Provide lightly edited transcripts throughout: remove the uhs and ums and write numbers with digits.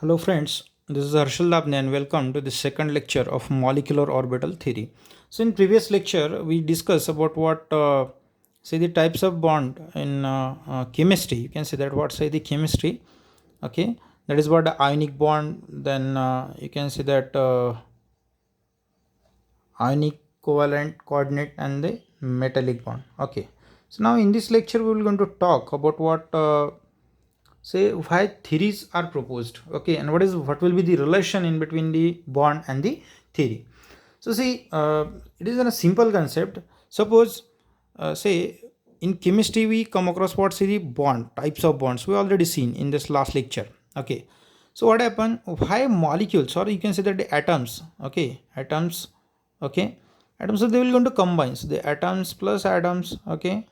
Hello friends, this is Harshal Labne and welcome to the second lecture of molecular orbital theory. So in previous lecture we discussed about what say the types of bond in chemistry. You can say that what say the chemistry, okay, that is what the ionic bond, then you can say that ionic covalent coordinate and the metallic bond. Okay, so now in this lecture we will going to talk about what say why theories are proposed, okay, and what will be the relation in between the bond and the theory. So see, it is a simple concept. Suppose say in chemistry we come across what say the bond types of bonds we already seen in this last lecture. Okay, so what happen, why molecules, or you can say that the atoms, okay, atoms, okay, atoms, so they will going to combine, so the atoms plus atoms, okay.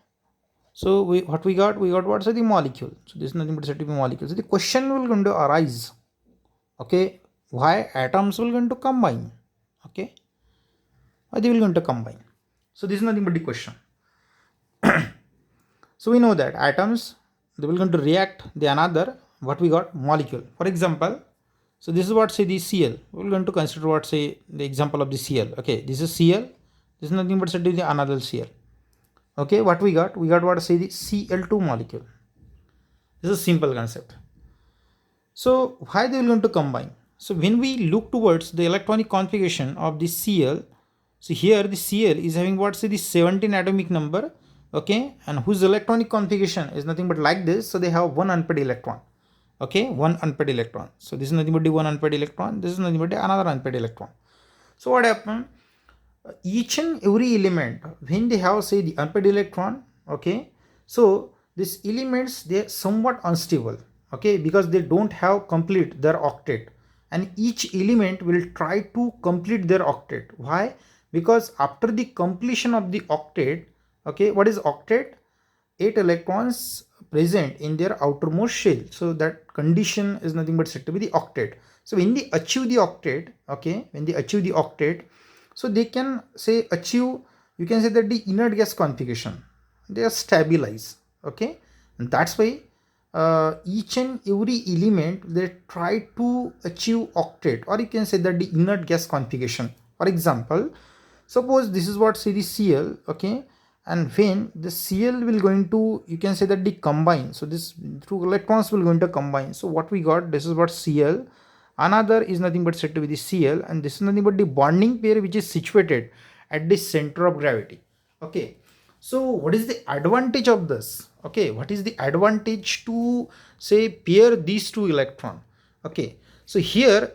So we got what's the molecule. So this is nothing but said to be molecule. So the question will going to arise. Okay, why atoms will going to combine? Okay, why they will going to combine? So this is nothing but the question. So we know that atoms they will going to react the another what we got molecule. For example, so this is what say the Cl. We are going to consider what say the example of the Cl. Okay, this is Cl. This is nothing but said to be another Cl. Okay, what we got? We got what say the Cl2 molecule. This is a simple concept. So why they will going to combine? So when we look towards the electronic configuration of the Cl, so here the Cl is having what say the 17 atomic number, okay, and whose electronic configuration is nothing but like this. So they have one unpaired electron, okay, one unpaired electron. So this is nothing but the one unpaired electron. This is nothing but another unpaired electron. So what happened? Each and every element when they have say the unpaired electron, okay, so these elements they are somewhat unstable, okay, because they don't have complete their octet, and each element will try to complete their octet. Why? Because after the completion of the octet, okay, what is octet? 8 electrons present in their outermost shell, so that condition is nothing but said to be the octet. So when they achieve the octet, okay, when they achieve the octet, so they can say achieve, you can say that the inert gas configuration, they are stabilized, okay, and that's why each and every element they try to achieve octet, or you can say that the inert gas configuration. For example, suppose this is what say the Cl, okay, and when the Cl will going to, you can say that the combine, so this two electrons will going to combine. So what we got, this is what Cl, another is nothing but said to be the Cl, and this is nothing but the bonding pair which is situated at the center of gravity. Okay, so what is the advantage of this? Okay, what is the advantage to say pair these two electron? Okay, so here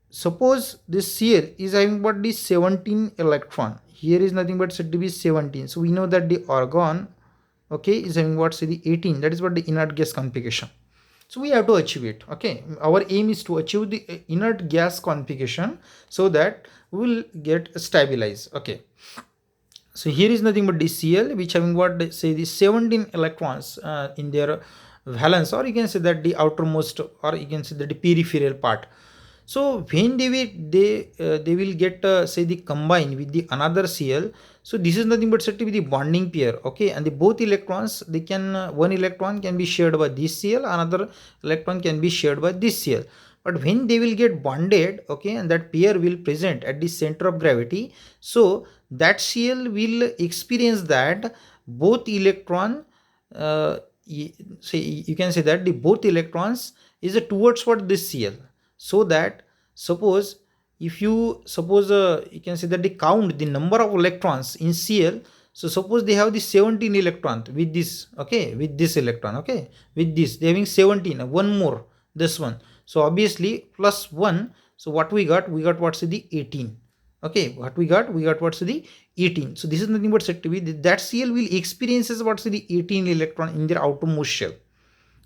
suppose this here is having what the 17 electron, here is nothing but said to be 17. So we know that the argon, okay, is having what say the 18, that is what the inert gas configuration. So we have to achieve it, okay, our aim is to achieve the inert gas configuration so that we will get stabilized. Okay, so here is nothing but the Cl which having what say the 17 electrons in their valence, or you can say that the outermost, or you can say that the peripheral part. So when they will get say the combine with the another Cl, so this is nothing but said to be the bonding pair, okay, and the both electrons they can one electron can be shared by this Cl, another electron can be shared by this Cl. But when they will get bonded, okay, and that pair will present at the center of gravity, so that Cl will experience that both electron say you can say that the both electrons is towards what this Cl. So that suppose if you suppose you can say that the count the number of electrons in Cl, so suppose they have the 17 electron with this, okay, with this electron, okay, with this they having 17, one more this one, so obviously plus 1, so what we got what's the 18, okay, what we got what's the 18. So this is nothing but said to be that Cl will experiences what's the 18 electron in their outermost shell,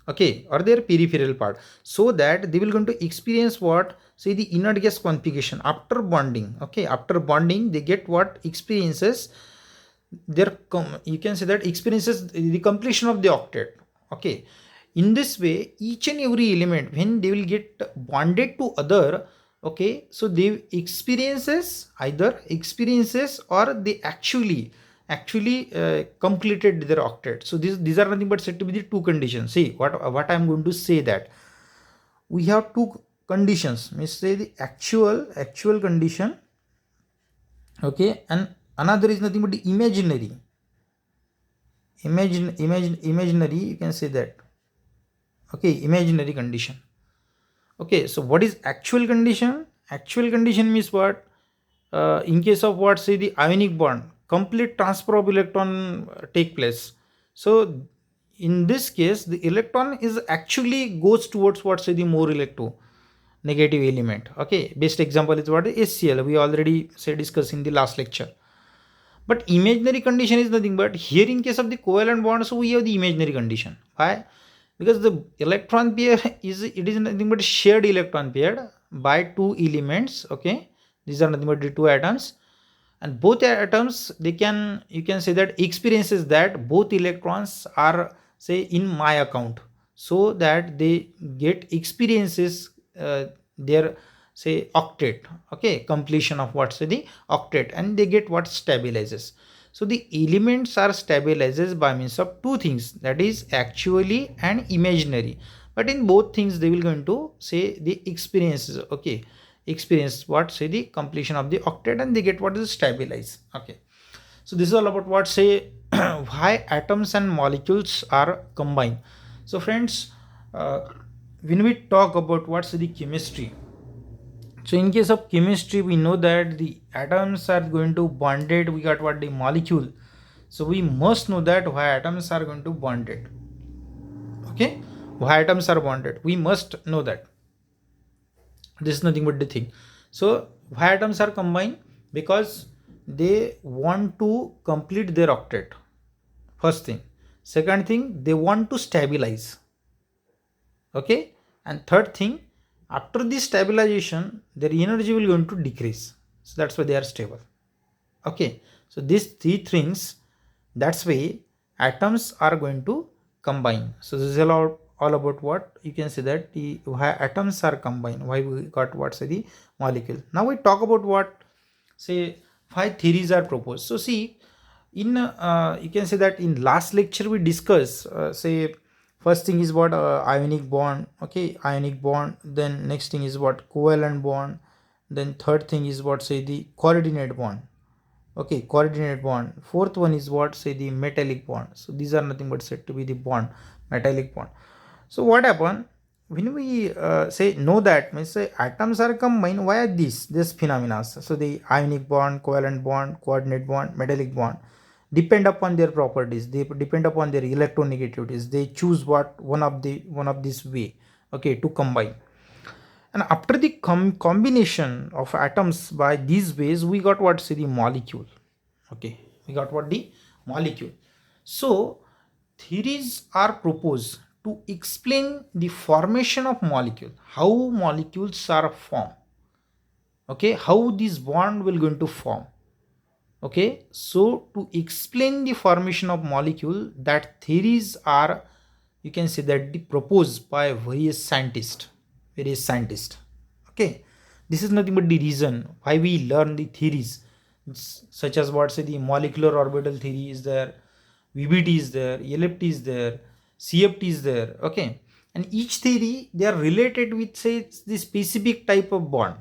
okay, or their peripheral part, so that they will going to experience what say the inert gas configuration after bonding. Okay, after bonding they get what experiences their you can say that experiences the completion of the octet. Okay, in this way each and every element when they will get bonded to other, okay, so they experiences either experiences or they actually completed their octet. So these are nothing but said to be the two conditions. See what I am going to say, that we have two conditions, means say the actual condition, okay, and another is nothing but the imaginary, you can say that, okay, imaginary condition. Okay, so what is actual condition? Actual condition means what? In case of what, say the ionic bond, complete transfer of electron take place. So in this case, the electron is actually goes towards what, say the more negative element. Okay, best example is what, HCl. We already say discussed in the last lecture. But imaginary condition is nothing but, here in case of the covalent bond, so we have the imaginary condition. Why? Because the electron pair is nothing but shared electron pair by two elements. Okay, these are nothing but the two atoms, and both atoms, they can, you can say that, experiences that both electrons are, say, in my account, so that they get experiences their, say, octet. Okay, completion of what, say the octet, and they get what, stabilizes. So the elements are stabilized by means of two things, that is actually and imaginary. But in both things they will going to say the experiences. Okay, experience what, say the completion of the octet, and they get what is stabilized. Okay, so this is all about what, say, why atoms and molecules are combined. So friends, when we talk about what's the chemistry, so in case of chemistry, we know that the atoms are going to bonded. We got what, the molecule. So we must know that why atoms are going to bonded. Okay, why atoms are bonded, we must know that. This is nothing but the thing. So why atoms are combined? Because they want to complete their octet. First thing. Second thing, they want to stabilize. Okay, and third thing, after this stabilization, their energy will going to decrease. So that's why they are stable. Okay, so these three things, that's why atoms are going to combine. So this is all about what, you can say that the why atoms are combined, why we got what, say the molecule. Now we talk about what, say, why theories are proposed. So see, in you can say that in last lecture we discussed, say, first thing is what, ionic bond. Okay, ionic bond. Then next thing is what, covalent bond. Then third thing is what, say the coordinate bond. Okay, coordinate bond. Fourth one is what, say the metallic bond. So these are nothing but said to be the bond, metallic bond. So what happen when we say know that, means say atoms are combined via this phenomena. So the ionic bond, covalent bond, coordinate bond, metallic bond depend upon their properties, they depend upon their electronegativities, they choose what one of this way, okay, to combine. And after the combination of atoms by these ways, we got what, say the molecule. Okay, we got what, the molecule. So theories are proposed to explain the formation of molecule, how molecules are formed. Okay, how this bond will going to form. Okay, so to explain the formation of molecule, that theories are, you can say that, proposed by various scientists. Okay, this is nothing but the reason why we learn the theories, such as what, say the molecular orbital theory is there, VBT is there, LFT is there, CFT is there. Okay, and each theory, they are related with, say, the specific type of bond.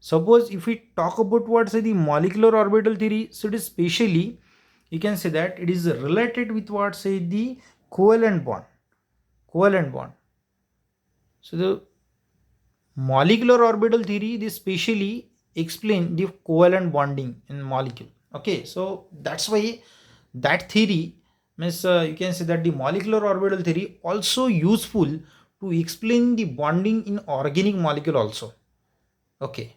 Suppose if we talk about what, say the molecular orbital theory, so it is specially, you can say that it is related with what, say the covalent bond. So the molecular orbital theory, this specially explain the covalent bonding in molecule. Okay, so that's why that theory means, you can say that the molecular orbital theory also useful to explain the bonding in organic molecule also. Okay,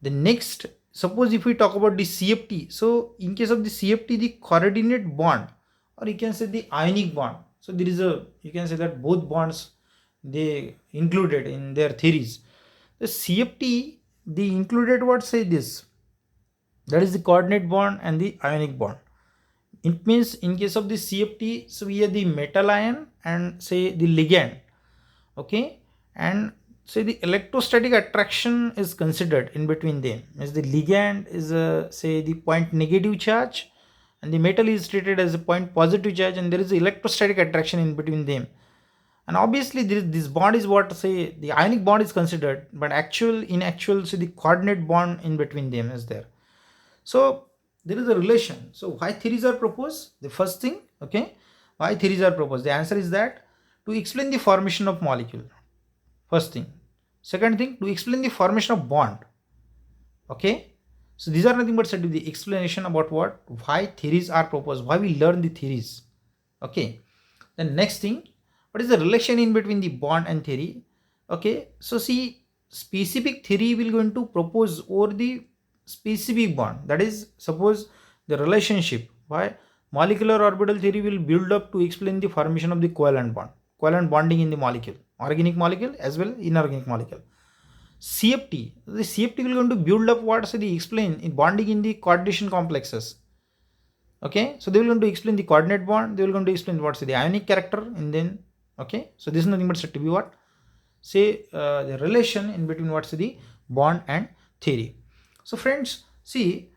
the next, suppose if we talk about the CFT, so in case of the CFT, the coordinate bond, or you can say the ionic bond, so there is a, you can say that both bonds they included in their theories. The CFT, they included what, say this, that is the coordinate bond and the ionic bond. It means in case of the CFT, so we have the metal ion and, say, the ligand. Okay, and say the electrostatic attraction is considered in between them, as the ligand is say the point negative charge, and the metal is treated as a point positive charge, and there is electrostatic attraction in between them. and obviously this bond is what say the ionic bond is considered, but in actual so the coordinate bond in between them is there. So there is a relation. So why theories are proposed? The first thing, okay, why theories are proposed? The answer is that to explain the formation of molecule. First thing. Second thing, to explain the formation of bond. Okay. So these are nothing but said to the explanation about what, why theories are proposed, why we learn the theories. Okay. Then next thing, what is the relation in between the bond and theory? Okay. So see, specific theory will going to propose over the specific bond. That is, suppose the relationship. Why? Molecular orbital theory will build up to explain the formation of the covalent bond, covalent bonding in the molecule, organic molecule as well inorganic molecule. CFT, the CFT will going to build up what, say, the explain in bonding in the coordination complexes. Okay, so they will going to explain the coordinate bond, they will going to explain what's the ionic character, and then okay, so this is nothing but said to be what, say the relation in between what's the bond and theory. So friends, see,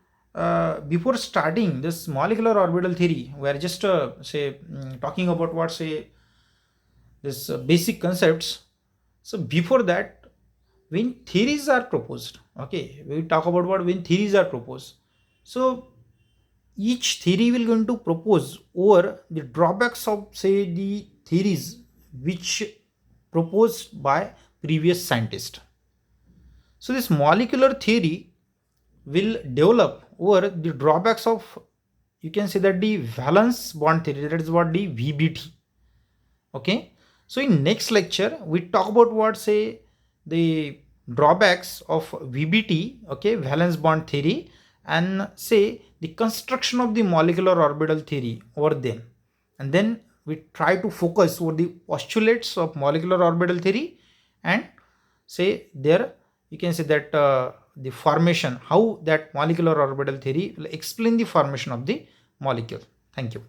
before starting this molecular orbital theory, we are just say talking about what, say, this basic concepts. So before that, when theories are proposed, okay, we talk about what, when theories are proposed. So each theory will going to propose over the drawbacks of, say, the theories which proposed by previous scientist. So this molecular theory will develop over the drawbacks of, you can say that, the valence bond theory, that is what the VBT. Okay, so in next lecture we talk about what, say, the drawbacks of VBT, okay, valence bond theory, and say the construction of the molecular orbital theory over them, and then we try to focus over the postulates of molecular orbital theory, and say there, you can say that the formation, how that molecular orbital theory will explain the formation of the molecule. Thank you.